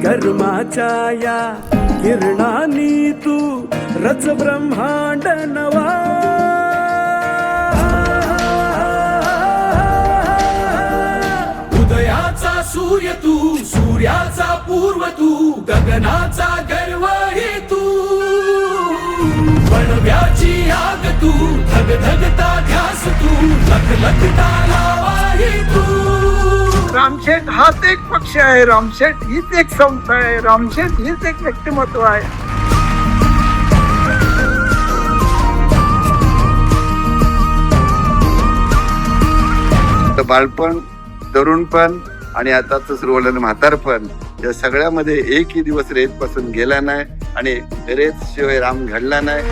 कर्माच्या या किरणानी तू रच ब्रह्मांड नवा. उदयाचा सूर्य तू, सूर्याचा पूर्व तू, गगनाचा गर्व हे तू. वणव्याची आग तू, धगधगता ध्यास तू, लखलखता लावा हे तू. रामशेठ हाच एक पक्ष आहे, रामशेठ हीच एक संस्था आहे, रामशेठ हीच एक व्यक्तिमत्व आहे. बालपण, तरुणपण आणि आताच सुरू झालेलं म्हातारपण या सगळ्यामध्ये एकही दिवस रेत पासून गेला नाही आणि रेत शिवाय राम घडला नाही.